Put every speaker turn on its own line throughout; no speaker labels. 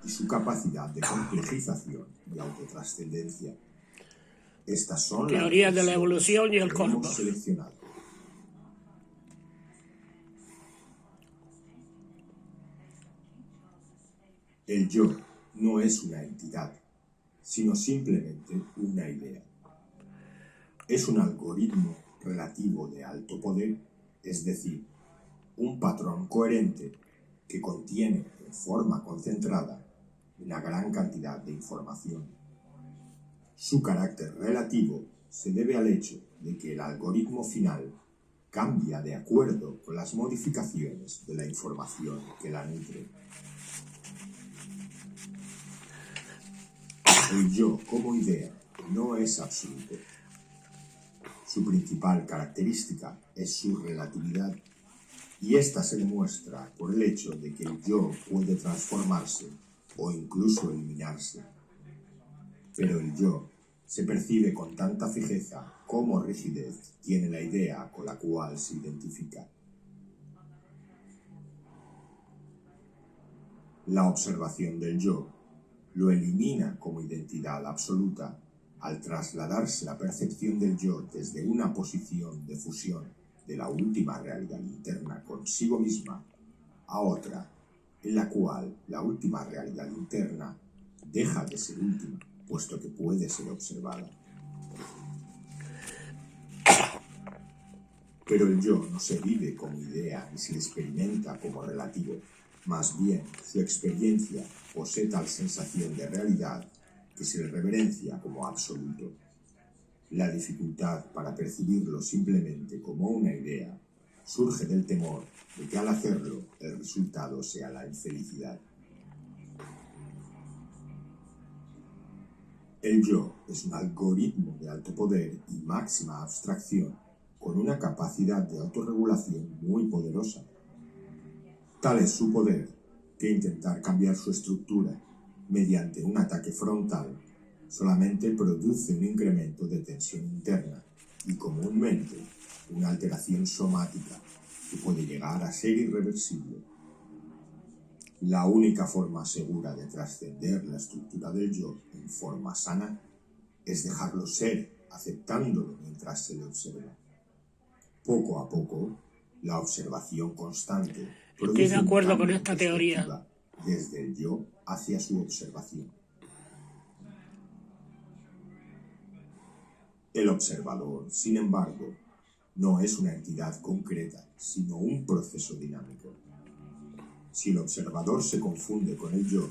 y su capacidad de complejización y autotrascendencia. Estas son
teorías
las
de la evolución y el
que hemos
cosmos.
seleccionado. El yo no es una entidad, sino simplemente una idea. Es un algoritmo relativo de alto poder, es decir, un patrón coherente que contiene en forma concentrada una gran cantidad de información. Su carácter relativo se debe al hecho de que el algoritmo final cambia de acuerdo con las modificaciones de la información que la nutre. El yo como idea no es absoluto. Su principal característica es su relatividad, y esta se demuestra por el hecho de que el yo puede transformarse o incluso eliminarse. Pero el yo se percibe con tanta fijeza como rigidez tiene la idea con la cual se identifica. La observación del yo lo elimina como identidad absoluta al trasladarse la percepción del yo desde una posición de fusión de la última realidad interna consigo misma a otra, en la cual la última realidad interna deja de ser última, puesto que puede ser observada. Pero el yo no se vive como idea ni se le experimenta como relativo. Más bien, su experiencia posee tal sensación de realidad que se le reverencia como absoluto. La dificultad para percibirlo simplemente como una idea surge del temor de que al hacerlo el resultado sea la infelicidad. El yo es un algoritmo de alto poder y máxima abstracción con una capacidad de autorregulación muy poderosa. Tal es su poder que intentar cambiar su estructura mediante un ataque frontal solamente produce un incremento de tensión interna y comúnmente una alteración somática que puede llegar a ser irreversible. La única forma segura de trascender la estructura del yo en forma sana es dejarlo ser, aceptándolo mientras se le observa. Poco a poco, la observación constante
Estoy de acuerdo con
cambio
esta
de
teoría.
perspectiva desde el yo hacia su observación. El observador, sin embargo, no es una entidad concreta, sino un proceso dinámico. Si el observador se confunde con el yo,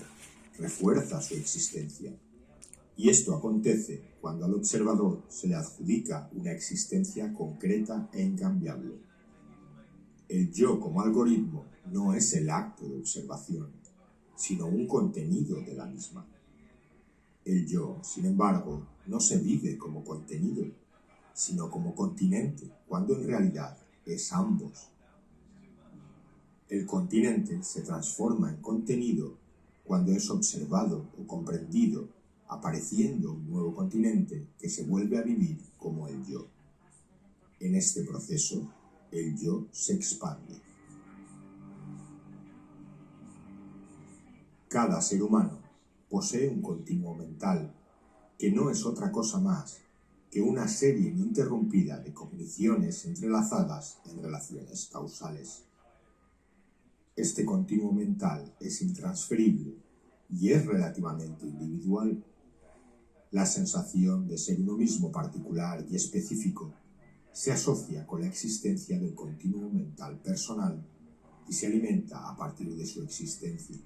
refuerza su existencia. Y esto acontece cuando al observador se le adjudica una existencia concreta e incambiable. El yo como algoritmo no es el acto de observación, sino un contenido de la misma. El yo, sin embargo, no se vive como contenido, sino como continente, cuando en realidad es ambos. El continente se transforma en contenido cuando es observado o comprendido, apareciendo un nuevo continente que se vuelve a vivir como el yo. En este proceso, el yo se expande. Cada ser humano posee un continuo mental que no es otra cosa más que una serie ininterrumpida de cogniciones entrelazadas en relaciones causales. Este continuo mental es intransferible y es relativamente individual. La sensación de ser uno mismo particular y específico se asocia con la existencia del continuo mental personal y se alimenta a partir de su existencia.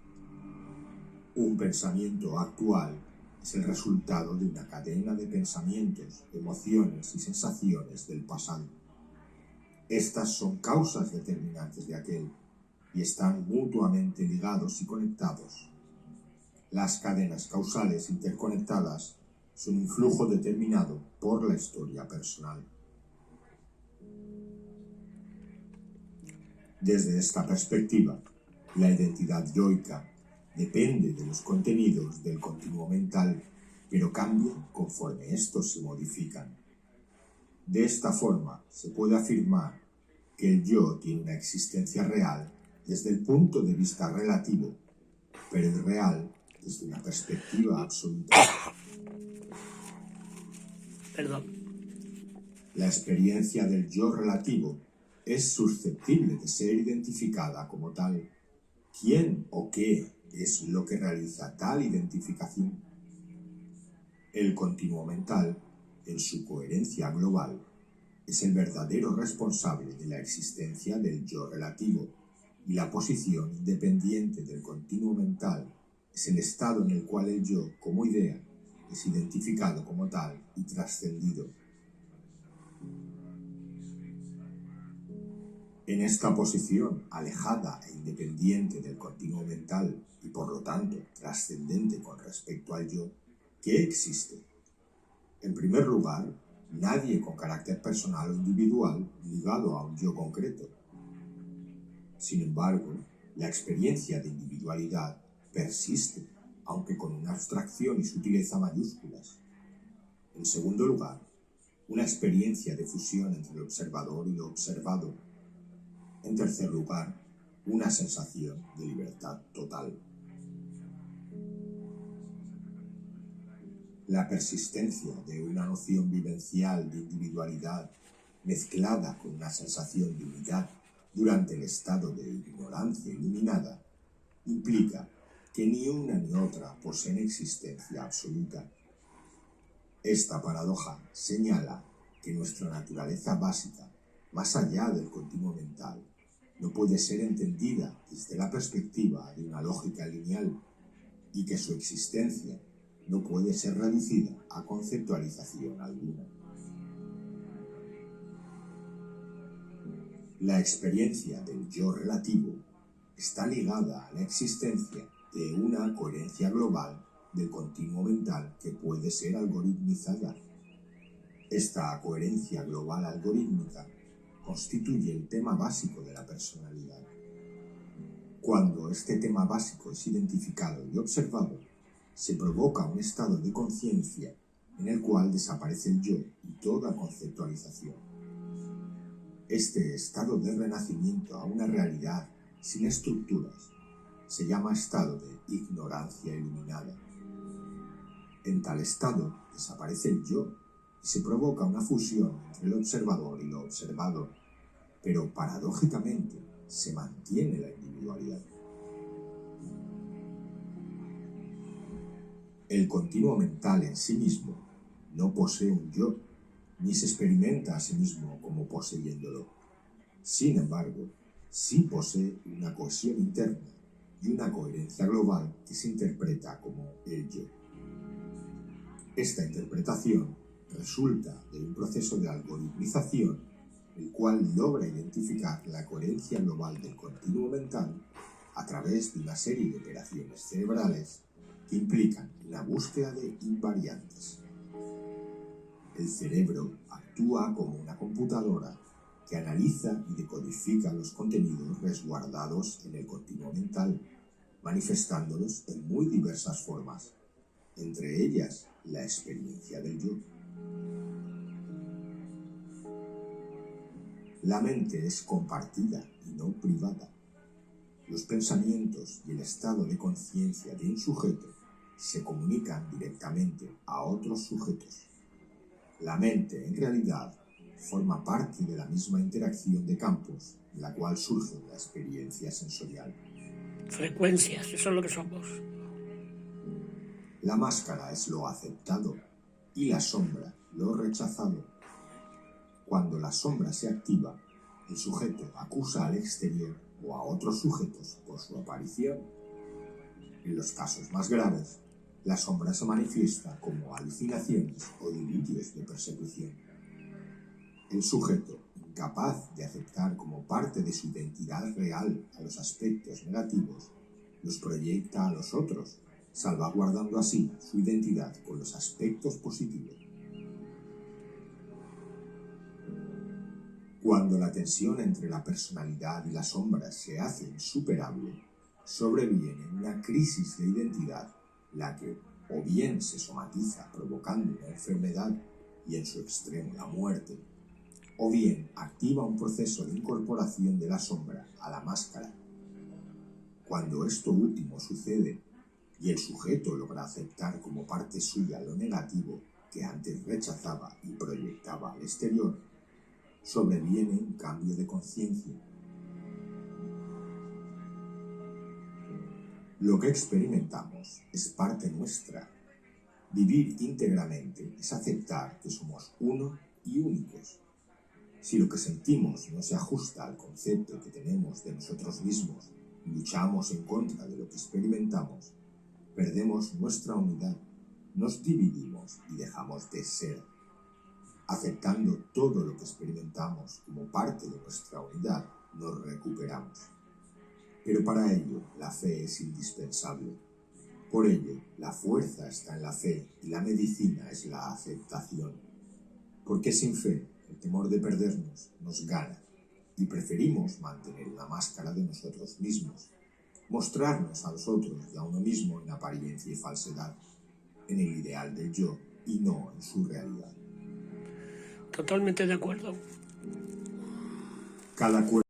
Un pensamiento actual es el resultado de una cadena de pensamientos, emociones y sensaciones del pasado. Estas son causas determinantes de aquel y están mutuamente ligados y conectados. Las cadenas causales interconectadas son un flujo determinado por la historia personal. Desde esta perspectiva, la identidad yoica depende de los contenidos del continuo mental, pero cambia conforme estos se modifican. De esta forma, se puede afirmar que el yo tiene una existencia real desde el punto de vista relativo, pero irreal desde una perspectiva absoluta.
Perdón.
La experiencia del yo relativo es susceptible de ser identificada como tal. ¿Quién o qué es lo que realiza tal identificación? El continuo mental, en su coherencia global, es el verdadero responsable de la existencia del yo relativo, y la posición independiente del continuo mental es el estado en el cual el yo, como idea, es identificado como tal y trascendido. En esta posición, alejada e independiente del continuo mental y por lo tanto trascendente con respecto al yo, ¿qué existe? En primer lugar, nadie con carácter personal o individual ligado a un yo concreto. Sin embargo, la experiencia de individualidad persiste, aunque con una abstracción y sutileza mayúsculas. En segundo lugar, una experiencia de fusión entre el observador y lo observado. En tercer lugar, una sensación de libertad total. La persistencia de una noción vivencial de individualidad mezclada con una sensación de unidad durante el estado de ignorancia iluminada implica que ni una ni otra poseen existencia absoluta. Esta paradoja señala que nuestra naturaleza básica, más allá del continuo mental, no puede ser entendida desde la perspectiva de una lógica lineal y que su existencia no puede ser reducida a conceptualización alguna. La experiencia del yo relativo está ligada a la existencia de una coherencia global del continuo mental que puede ser algoritmizada. Esta coherencia global algorítmica constituye el tema básico de la personalidad. Cuando este tema básico es identificado y observado, se provoca un estado de conciencia en el cual desaparece el yo y toda conceptualización. Este estado de renacimiento a una realidad sin estructuras se llama estado de ignorancia iluminada. En tal estado desaparece el yo y se provoca una fusión entre el observador y lo observado, pero paradójicamente se mantiene la individualidad. El continuo mental en sí mismo no posee un yo, ni se experimenta a sí mismo como poseyéndolo. Sin embargo, sí posee una cohesión interna y una coherencia global que se interpreta como el yo. Esta interpretación resulta de un proceso de algoritmización, el cual logra identificar la coherencia global del continuo mental a través de una serie de operaciones cerebrales que implican la búsqueda de invariantes. El cerebro actúa como una computadora que analiza y decodifica los contenidos resguardados en el continuo mental, manifestándolos en muy diversas formas, entre ellas la experiencia del yo. La mente es compartida y no privada. Los pensamientos y el estado de conciencia de un sujeto se comunican directamente a otros sujetos. La mente, en realidad, forma parte de la misma interacción de campos en la cual surge la experiencia sensorial.
Frecuencias, eso es lo que somos.
La máscara es lo aceptado y la sombra lo rechazado. Cuando la sombra se activa, el sujeto acusa al exterior o a otros sujetos por su aparición. En los casos más graves, la sombra se manifiesta como alucinaciones o delirios de persecución. El sujeto, incapaz de aceptar como parte de su identidad real a los aspectos negativos, los proyecta a los otros, salvaguardando así su identidad con los aspectos positivos. Cuando la tensión entre la personalidad y la sombra se hace insuperable, sobreviene una crisis de identidad, la que o bien se somatiza provocando una enfermedad y en su extremo la muerte, o bien activa un proceso de incorporación de la sombra a la máscara. Cuando esto último sucede, y el sujeto logra aceptar como parte suya lo negativo que antes rechazaba y proyectaba al exterior, sobreviene un cambio de conciencia. Lo que experimentamos es parte nuestra. Vivir íntegramente es aceptar que somos uno y únicos. Si lo que sentimos no se ajusta al concepto que tenemos de nosotros mismos y luchamos en contra de lo que experimentamos, perdemos nuestra unidad, nos dividimos y dejamos de ser. Aceptando todo lo que experimentamos como parte de nuestra unidad, nos recuperamos. Pero para ello, la fe es indispensable. Por ello, la fuerza está en la fe y la medicina es la aceptación. Porque sin fe, el temor de perdernos nos gana y preferimos mantener una máscara de nosotros mismos, mostrarnos a nosotros y a uno mismo en apariencia y falsedad, en el ideal del yo y no en su realidad.
Totalmente de acuerdo.
Cada